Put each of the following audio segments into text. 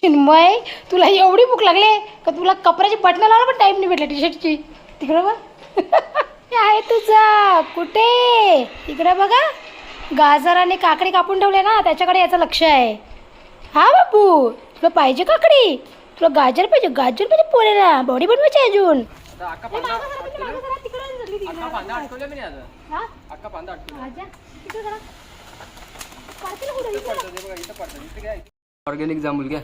चिन्मय, तुला एवढी भूक लागली का तुला कपड्याची बटणं लावायला पण टाईम नाही भेटला टी शर्टची. तिकडं बघ हे आहे तुझा कुठे. इकडे बघा, गाजर आणि काकडी कापून ठेवले ना, त्याच्याकडे याचं लक्ष आहे. हा बाबू, तुला पाहिजे काकडी? तुला गाजर पाहिजे? गाजर पाहिजे पोळ्याला, बॉडी बनवायची आहे अजून. ऑर्गॅनिक जांभूळ घ्या.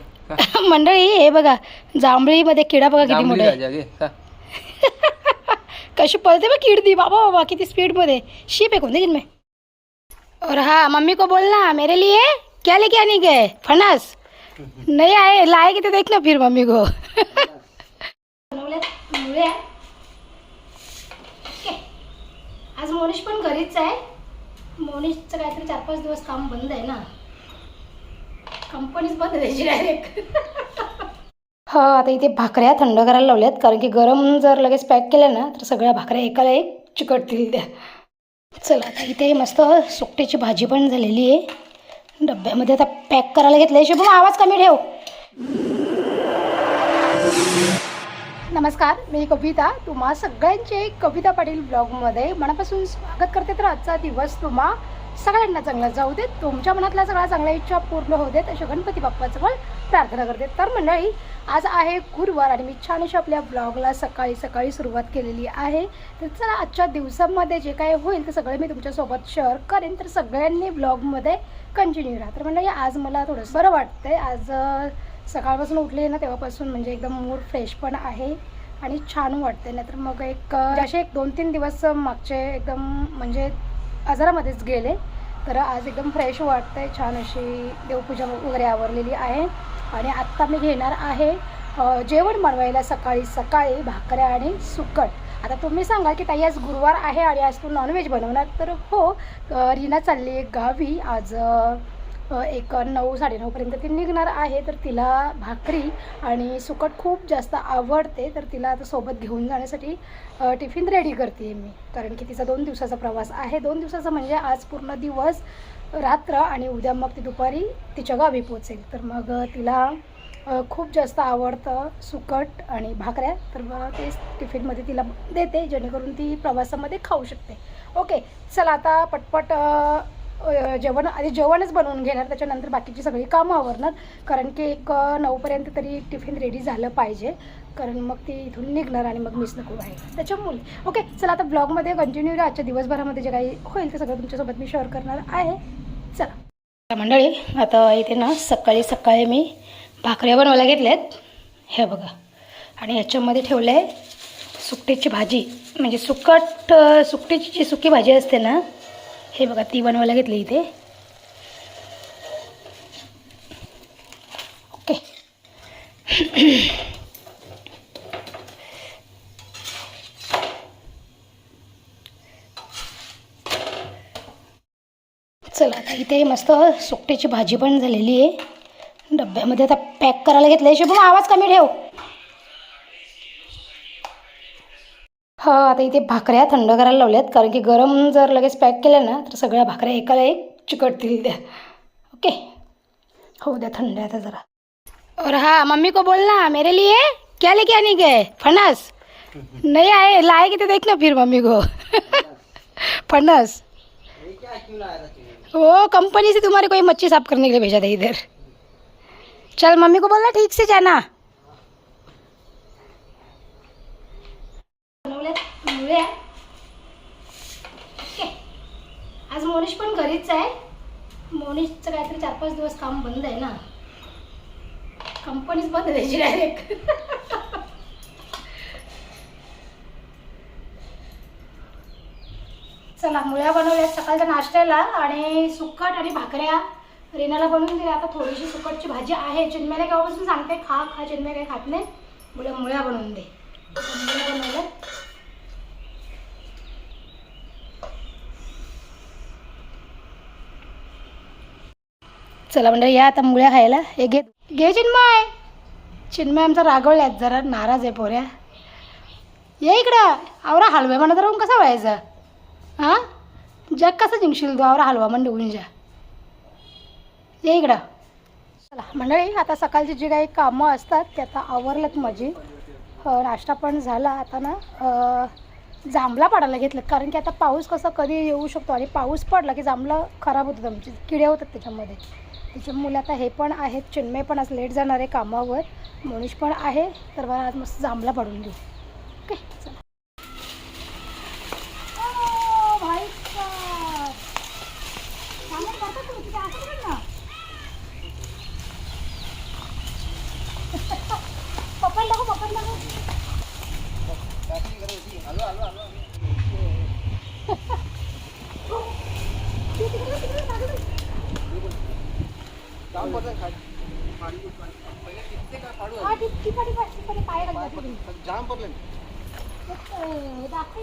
मंडळी हे बघा, जांभळीमध्ये किडा बघा किती मोठा आहे. कशी पळते बघ किडती, बाबा बाबा किती स्पीड मध्ये. शीप है कौन दे जिनमें. और हाँ, मम्मी को बोलना मेरे लिए क्या लेके आने गए, फणस नहीं आए, लाएगी तो देखना फिर मम्मी को. आज मोनिश पण घरीच आहे. मोनिशचं काहीतरी 4-5 दिवस काम बंद आहे ना, कंपनीच बंद द्यायची डायरेक्ट. हा, आता इथे भाकऱ्या थंड करायला लावल्यात, कारण की गरम जर लगेच पॅक केल्या ना तर सगळ्या भाकऱ्या एकाला एक चिकटतील त्या. चला, आता इथे मस्त सुकटीची भाजी पण झालेली आहे. डब्यामध्ये आता पॅक करायला घेतलं. शुभम, आवाज कमी ठेव. नमस्कार, मी कविता. तुम्हा सगळ्यांचे कविता पाटील ब्लॉगमध्ये मनापासून स्वागत करते. तर आजचा दिवस तुम्हा सगळ्यांना चांगला जाऊ देत, तुमच्या मनातल्या सगळ्या चांगल्या इच्छा पूर्ण होऊ देत अशा गणपती बाप्पाचं पण प्रार्थना करते. तर मंडळी, आज आहे गुरुवार आणि मी छान अशा आपल्या ब्लॉगला सकाळी सकाळी सुरुवात केलेली आहे. तर चला, आजच्या दिवसामध्ये जे काय होईल ते सगळे मी तुमच्यासोबत शेअर करेन. तर सगळ्यांनी ब्लॉगमध्ये कंटिन्यू राहा. तर मंडळी, आज मला थोडंसं बरं वाटतंय. आज सकाळपासून उठले ना तेव्हापासून म्हणजे एकदम मूड फ्रेश पण आहे आणि छान वाटते. नाहीतर मग असे 2-3 दिवस मागचे एकदम म्हणजे आजारामध्येच गेले. तर आज एकदम फ्रेश वाटतंय. छान अशी देवपूजा वगैरे आवरलेली आहे आणि आत्ता मी घेणार आहे जेवण बनवायला. सकाळी सकाळी भाकऱ्या आणि सुकट. आता तुम्ही सांगाल की ताई आज गुरुवार आहे आणि आज तू नॉनव्हेज बनवणार. तर हो, रीना चालली आहे गावी. आज 9-9:30पर्यंत ती निघणार आहे. तर तिला भाकरी आणि सुकट खूप जास्त आवडते. तर तिला आता सोबत घेऊन जाण्यासाठी टिफिन रेडी करते मी, कारण की तिचा 2 दिवसाचा प्रवास आहे. 2 दिवसाचा म्हणजे आज पूर्ण दिवस रात्र आणि उद्या मग ती दुपारी तिच्या गावी पोचेल. तर मग तिला खूप जास्त आवडतं सुकट आणि भाकऱ्या. तर मग तेच टिफिनमध्ये तिला देते, जेणेकरून ती प्रवासामध्ये खाऊ शकते. ओके, चला आता पटपट जेवणच बनवून घेणार, त्याच्यानंतर बाकीची सगळी कामं आवरणार. कारण की 9पर्यंत तरी टिफिन रेडी झालं पाहिजे, कारण मग ती इथून निघणार आणि मग मिस नको आहे त्याच्यामुळे. ओके, चला आता ब्लॉगमध्ये कंटिन्यू राहा. आजच्या दिवसभरामध्ये जे काही होईल ते सगळं तुमच्यासोबत मी शेअर करणार आहे. चला मंडळी, आता इथे ना सकाळी सकाळी मी भाकऱ्या बनवायला घेतल्यात, हे बघा. आणि ह्याच्यामध्ये ठेवलं आहे सुकटीची भाजी, म्हणजे सुकटीची जी सुकी भाजी असते ना, हे बघा, ती बनवायला घेतली इथे. ओके, चला, आता इथे मस्त सुकटीची भाजी पण झालेली आहे. डब्यामध्ये आता पॅक करायला घेतलं आहे. शुभम, आवाज कमी ठेव. हा, आता इथे भाकऱ्या थंड करायला लावल्यात, कारण की गरम जर लगेच पॅक केल्या ना तर सगळ्या भाकऱ्या एकाला एक चिकटतील त्या. ओके, हो द्या थंड आता जरा. और हाँ, मम्मी को बोलना मेरे लिए क्या लेके आने गए, फणस नहीं आए, लाएगी तो देखना फिर मम्मी को. फणस वो कंपनी से तुम्हारे कोई मच्छी साफ करने के लिए भेजा था इधर. चल, मम्मी को बोलना ठीक से जाना. आज मोनिश पण घरीच आहे. मोनिशचं काहीतरी 4-5 दिवस काम बंद आहे ना, कंपनीच बंद द्यायची डायरेक्ट. चला, मुळ्या बनवल्यात सकाळच्या नाश्त्याला आणि सुकट आणि भाकऱ्या रीनाला बनवून दिल्या. आता थोडीशी सुकटची भाजी आहे. चिन्मयला केव्हापासून सांगते खा खा, चिन्मय काही खात नाही. मुळ्या बनवून दे. मुळ्या बनवल्या. चला म्हणजे या आता मुळ्या खायला. हे घे घे चिन्मय. चिन्मय आमचा रागवल्यात, जरा नाराज आहे पोऱ्या. ये इकडं. आवरा हलवा म्हणत राहून कसा व्हायचा? हां, जग कसं जिंकशील तू? आवरा हलवा म्हण निघून जा. ये इकडं. चला मंडळी, आता सकाळची जी काही कामं असतात ते आता आवरलेत माझी. नाश्ता पण झाला. आता ना जांभळा पाडायला घेतलं, कारण की आता पाऊस कसा कधी येऊ शकतो आणि पाऊस पडला की जांभळं खराब होतात, आमची किडे होतात त्याच्यामध्ये. त्याच्यामुळे आता हे पण आहेत. चिन्मय पण आज लेट जाणार आहे कामावर, मनीष पण आहे. तर मला आज मस्त जांभळा पाडून देऊ. ओके चला. भाई पप्पा लागो पप्पा लागो.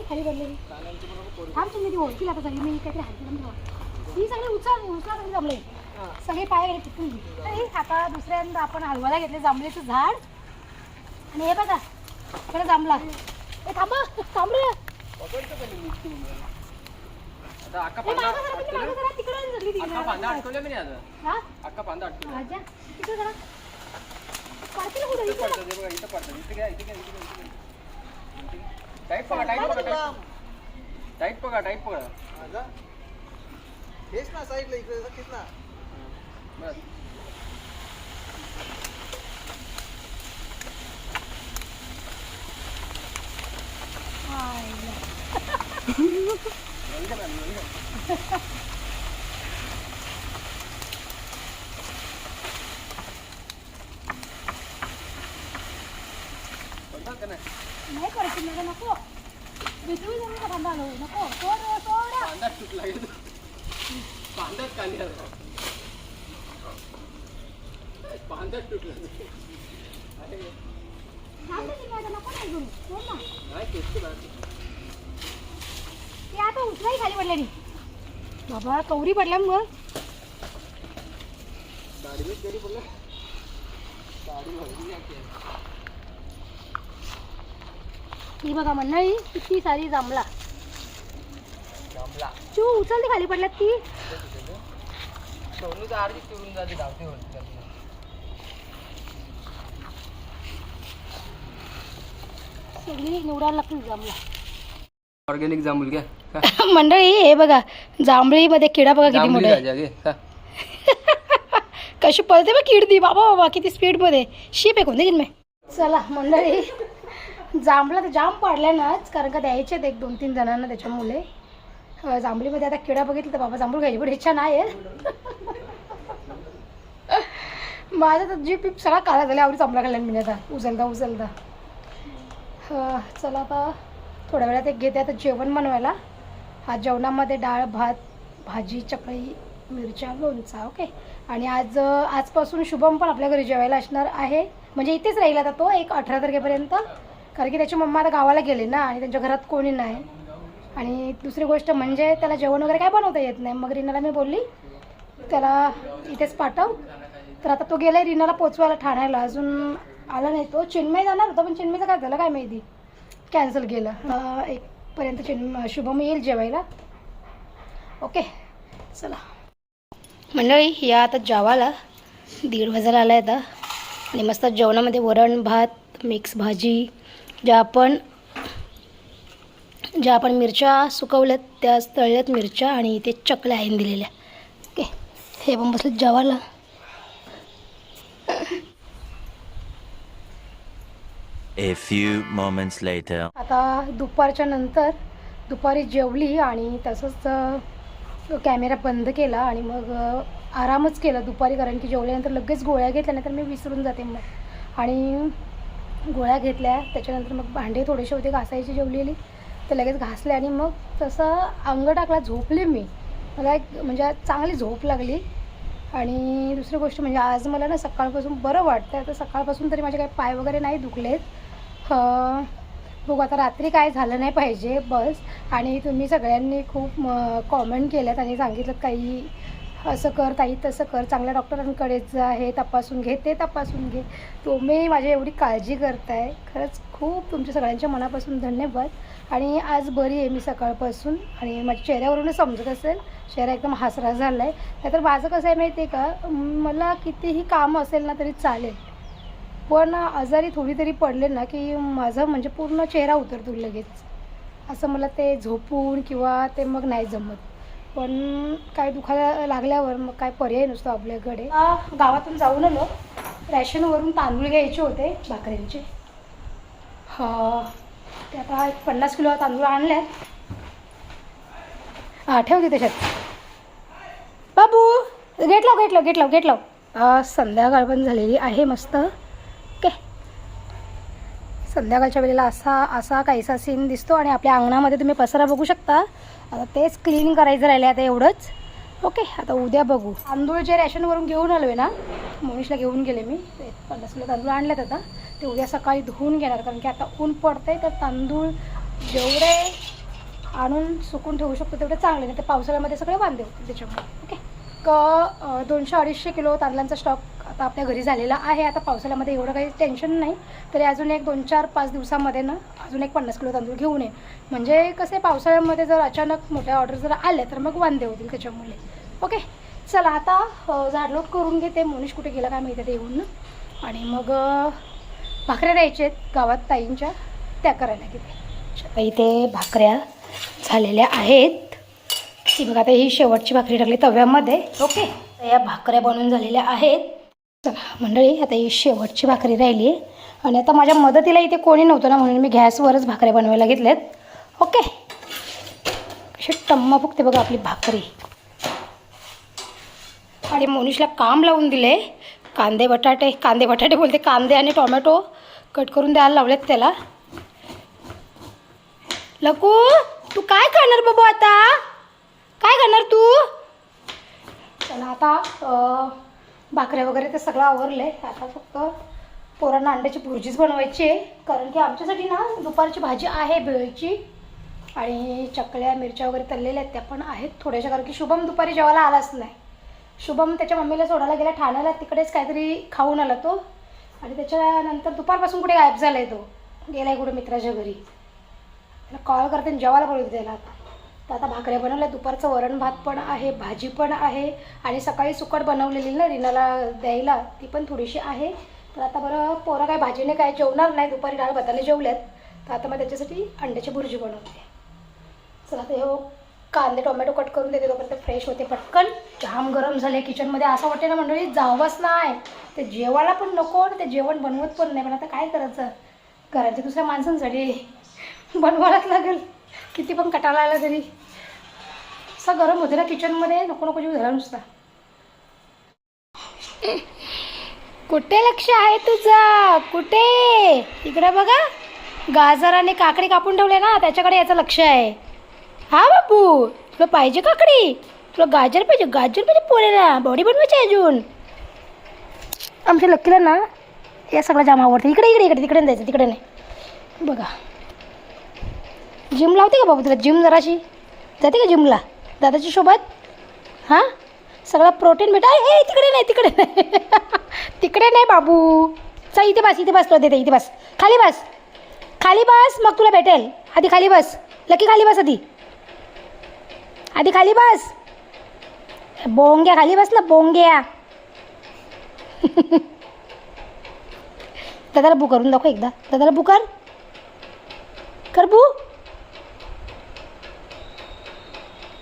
खाली पडलेली थांब, तुम्ही ती ओळखील आता सगळी. मी काहीतरी हात ही सगळी उचला जमले सगळे पाय गेले तिथून. आता दुसऱ्यांदा आपण हलवायला घेतले जांभळीचं झाड. आणि हे बघा इकडे जांभळा. हे थांबा थांब रे. टाईट पकड हेच ना साईडला इकडे नक्कीच ना. बस नाही करायची मला नको. विसरून जाऊ का थांबा नको. सोडा बांधत खाली बांधत तुटला. ते आता उचलाही खाली पडल्या नाही बाबा. कवरी पडल्या मग गाडीच गरी पडला. गाडी ही बघा मंडळी किती सारी जांभळा. चू उचलते खाली पडल्यात ती. सोनू तर अर्धी चिरून जाते धावते होती. सगळी निवडायला लागतील जांभळा. ऑर्गॅनिक जांभूळ घ्या. मंडळी हे बघा जांभळीमध्ये किडा बघा किती मोठा आहे. कशी पळते बघ कीड ती. बाबा बाबा किती स्पीडमध्ये. शीप आहे कोणते जिन्मे. चला मंडळी जांभळा तर जाम पाडल्या नाच, कारण का द्यायचे एक 2-3 जणांना. त्याच्यामुळे जांभळीमध्ये आता किडा बघितलं तर बाबा जांभूळ घ्यायची पण इच्छा नाही आहे. माझा तर जी पीप सगळा काळा झाला. आवडी जांभळा खाल्ला मी आता उचलता. चला आता थोड्या वेळात एक घेते आता जेवण बनवायला. हा जेवणामध्ये डाळ भात भाजी चकळी मिरच्या लोणचा. ओके. आणि आजपासून शुभम पण आपल्या घरी जेवायला असणार आहे. म्हणजे इथेच राहील आता तो एक 18 तारखेपर्यंत, कारण की त्याची मम्मा आता गावाला गेले ना आणि त्यांच्या घरात कोणी नाही. आणि दुसरी गोष्ट म्हणजे त्याला जेवण वगैरे काय बनवता येत नाही. मग रीनाला मी बोलली त्याला इथेच पाठव. तर आता तो गेला आहे रीनाला पोचवायला ठाण्याला. अजून आला नाही तो. चिन्मय जाणार होता पण चिन्मयचं काय झालं काय माहिती, कॅन्सल केलं. 1पर्यंत शुभम येईल जेवायला. ओके चला मंडळी या आता जेवायला 1:30 वाजायला आला आहे आता. आणि मस्त जेवणामध्ये वरण भात मिक्स भाजी. ज्या आपण मिरच्या सुकवल्यात त्या तळल्यात मिरच्या आणि इथे चकल्या आईन दिलेल्या. ओके हे पण बसले जेवायला. A few moments later. आता दुपारच्या नंतर दुपारी जेवली आणि तसंच कॅमेरा बंद केला आणि मग आरामच केला दुपारी, कारण की जेवल्यानंतर लगेच गोळ्या घेतल्या नाही तर मी विसरून जाते मग. आणि गोळ्या घेतल्या त्याच्यानंतर मग भांडे थोडेसे होते घासायचे जेवलेली तर लगेच घासले आणि मग तसं अंग टाकला झोपले मी. मला एक म्हणजे चांगली झोप लागली. आणि दुसरी गोष्ट म्हणजे आज मला ना सकाळपासून बरं वाटतं. आता सकाळपासून तरी माझे काही पाय वगैरे नाही दुखलेत. बघू आता रात्री काय झालं नाही पाहिजे बस. आणि तुम्ही सगळ्यांनी खूप कॉमेंट केल्यात आणि सांगितलं काही असं कर ताई, तसं कर, चांगल्या डॉक्टरांकडे जा, हे तपासून घे, ते तपासून घे. तुम्ही माझी एवढी काळजी करताय, खरंच खूप तुमच्या सगळ्यांच्या मनापासून धन्यवाद. आणि आज बरी आहे मी सकाळपासून, आणि माझ्या चेहऱ्यावरूनच समजत असेल, चेहरा एकदम हसरा झाला आहे. नाहीतर माझं कसं आहे माहिती आहे का, मला कितीही काम असेल ना तरी चालेल, पण आजारी थोडी तरी पडले ना की माझं म्हणजे पूर्ण चेहरा उतरतो लगेच. असं मला ते झोपून किंवा ते मग नाही जमत. पण काय दुखायला लागल्यावर मग काय पर्याय नसतो आपल्याकडे. गावातून जाऊन आलो, रॅशनवरून तांदूळ घ्यायचे होते भाकऱ्यांचे. ते आता 50 किलो तांदूळ आणल्यात. ठेवते त्याच्यात. बाबू गेट लाव. संध्याकाळ पण झालेली आहे मस्त. ओके, संध्याकाळच्या वेळेला असा काहीसा सीन दिसतो. आणि आपल्या अंगणामध्ये तुम्ही पसारा बघू शकता. आता तेच क्लीन करायचं राहिले आता एवढंच. ओके, आता उद्या बघू. तांदूळ जे रॅशनवरून घेऊन आलो आहे ना, मनीषला घेऊन गेले मी. 50 किलो तांदूळ आणलेत. आता ते उद्या सकाळी धुवून घेणार, कारण की आता ऊन पडतंय. तर तांदूळ जेवढे आणून सुकून ठेवू शकतो तेवढे चांगले, नाही ते पावसाळ्यामध्ये सगळे वांदे होते त्याच्यामुळे. ओके, 200-250 किलो तांदळांचा स्टॉक आता आपल्या घरी झालेला आहे. आता पावसाळ्यामध्ये एवढं काही टेन्शन नाही. तरी अजून एक 2-4-5 दिवसामध्ये ना अजून एक 50 किलो तांदूळ घेऊन ये. म्हणजे कसं आहे, पावसाळ्यामध्ये जर अचानक मोठ्या ऑर्डर जर आल्या तर मग वांदे होतील त्याच्यामुळे. ओके, चला आता झाडलोट करून घेते. मोनिश कुठे गेला काय माहिती ते येऊन ना. आणि मग भाकऱ्या द्यायच्या आहेत गावात ताईंच्या, त्या करायला घेते. इथे भाकऱ्या झालेल्या आहेत. ती बघा, आता ही शेवटची भाकरी टाकली तव्यामध्ये. ओके, या भाकऱ्या बनवून झालेल्या आहेत. चला मंडळी, आता ही शेवटची भाकरी राहिली आहे. आणि आता माझ्या मदतीला इथे कोणी नव्हतं ना, म्हणून मी गॅसवरच भाकऱ्या बनवायला घेतल्यात. ओके, कशी टम्मा फुगते बघा आपली भाकरी. आणि मोनिशला काम लावून दिले. कांदे बटाटे बोलते, कांदे आणि टोमॅटो कट करून द्यायला लावलेत त्याला. लकू, तू काय करणार बाबू आता? काय करणार तू? चला आता भाकऱ्या वगैरे ते सगळं आवरलं आहे. आता फक्त पोरांना अंड्याची भुर्जीच बनवायची आहे, कारण की आमच्यासाठी ना दुपारची भाजी आहे भेळची. आणि चकल्या मिरच्या वगैरे तळलेल्या आहेत त्या पण आहेत थोड्याशा, कारण की शुभम दुपारी जेवायला आलाच नाही. शुभम त्याच्या मम्मीला सोडायला गेला ठाण्याला, तिकडेच काहीतरी खाऊन आला तो. आणि त्याच्यानंतर दुपारपासून कुठे गायब झाला आहे, तो गेला आहे कुठे मित्राच्या घरी. त्याला कॉल करते आणि जेवायला बोलवते त्याला. तर आता भाकऱ्या बनवल्या, दुपारचं वरण भात पण आहे, भाजी पण आहे. आणि सकाळी सुकट बनवलेली ना रीनाला द्यायला, ती पण थोडीशी आहे. तर आता बरं पोरं काय भाजीने काय जेवणार नाही, दुपारी डाळ भाताने जेवल्यात. तर आता मग त्याच्यासाठी अंड्याची भुर्जी बनवते. चला ते कांदे टोमॅटो कट करून देते, तोपर्यंत फ्रेश होते पटकन. जाम गरम झाले किचनमध्ये, असं वाटते ना मंडळी जावंच नाही. ते जेवायला पण नको आणि ते जेवण बनवत पण नाही. पण आता काय करायचं, घराच्या दुसऱ्या माणसांसाठी बनवायलाच लागेल. किती पण कटाळा आला तरी असं गरम होते ना किचनमध्ये, नको नको जीव झाला नुसता. कुठे लक्ष आहे तुझं? कुठे? इकडे बघा, गाजर आणि काकडी कापून ठेवले ना, त्याच्याकडे याचं लक्ष आहे. हा बाबू, तुला पाहिजे काकडी? तुला गाजर पाहिजे पोरेला, बॉडी बनवायची अजून. आमच्या लक्कीला ना या सगळं जाम आवडतं. इकडे तिकडे जायचं, तिकडे नाही. बघा, जिम लावते का बाबू तुला? जिम जराशी जाते का जिमला दादाच्या सोबत? हां, सगळं प्रोटीन भेटा. ए तिकडे नाही तिकडे नाही बाबू, चल इथे बस तुला देते. इथे बस, खाली बस मग तुला भेटेल. आधी खाली बस लकी, खाली बस आधी खाली बस. बोंग्या खाली बस ना, बोंग्या. दादाला बू करून दाखव एकदा. दादाला बू कर बू.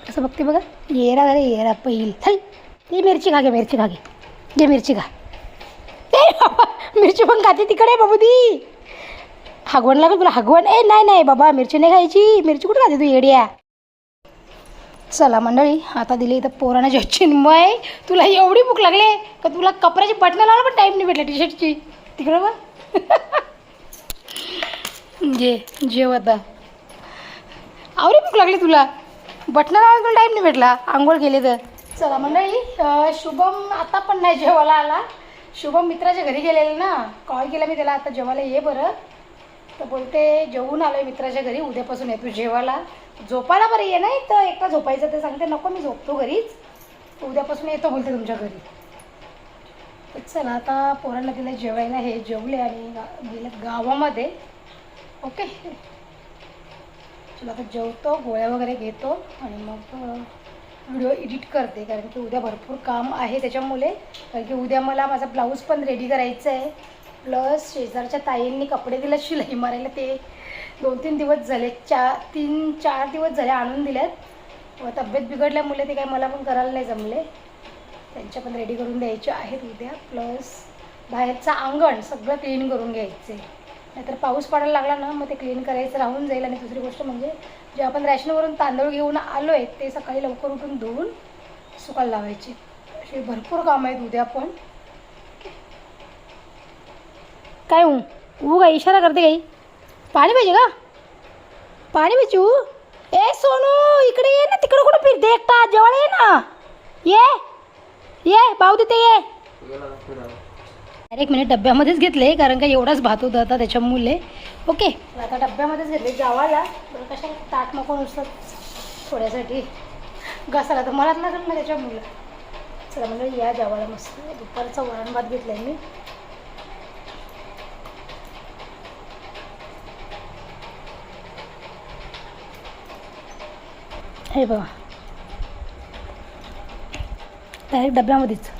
असं बघते बघा, येरा पहिल. चल ती मिरची खा घे. घे मिरची खा. मिरची पण खाते तिकडे बाबू ती. हगवण लागेल तुला, हगवण. नाही बाबा, मिरची नाही खायची. मिरची कुठं खाते तू येड्या? चला मंडळी, आता दिली इथं पोरांना जे चिन्मय, तुला एवढी भूक लागले का तुला कपड्याची बटणं लावायला पण टाईम नाही भेटला टी शर्टची. तिकडं बघ. जेव आता. आवडी भूक लागली तुला, बटणं लावायला तुला टाईम नाही भेटला, आंघोळ केले तर. चला मंडळी, शुभम आता पण नाही जेवायला आला. शुभम मित्राच्या घरी गेलेला ना, कॉल केला मी त्याला, आता जेवायला ये बरं. तर बोलते जेवून आलो आहे मित्राच्या घरी, उद्यापासून येतो जेवायला. झोपायला बरं ये नाही तर एकटा झोपायचं ते सांगते. नको, मी झोपतो घरीच. उद्यापासून येतो बोलते तुमच्या घरी. तर चला आता पोरांना दिलं जेवायला, हे जेवले आणि गेले गावामध्ये. ओके, चला आता जेवतो, गोळ्या वगैरे घेतो आणि मग व्हिडिओ एडिट करते, कारण की उद्या भरपूर काम आहे त्याच्यामुळे. कारण की उद्या मला माझा ब्लाऊज पण रेडी करायचा आहे, प्लस शेजारच्या ताईंनी कपडे दिले शिलाई मारायला, ते 2-3 दिवस झाले, 3-4 दिवस झाले आणून दिल्यात. व तब्येत बिघडल्यामुळे ते काय मला पण करायला नाही जमले, त्यांच्या पण रेडी करून द्यायचे आहेत उद्या. प्लस बाहेरचं अंगण सगळं क्लीन करून घ्यायचं आहे, नाहीतर पाऊस पडायला लागला ना मग ते क्लीन करायचं राहून जाईल. आणि दुसरी गोष्ट म्हणजे जे आपण रॅशनवरून तांदूळ घेऊन आलो आहे ते सकाळी लवकर उठून धुवून सुकायला लावायचे. असे भरपूर काम आहेत उद्या पण. काय का इशारा करते काही? पाणी पाहिजे का? पाणी पाहिजे. ए सोनू इकडे ये ना, तिकडे कुठं फिरते एकटा, जेवायला ये ना, ये भाऊ तिथे ये. एक मिनिट डब्यामध्येच घेतले, कारण का एवढाच भात होता आता त्याच्यामुळे. ओके, आता डब्यामध्येच घेतले जेवायला. बरं कशा ताट नको नुसतं थोड्यासाठी घासायला, तर मलाच लागेल ना त्याच्यामुळे. चला म्हणजे या जेवायला मस्त. दुपारचा वरण भात घेतला आहे मी. हे बघा डायरेक्ट डब्यामध्येच.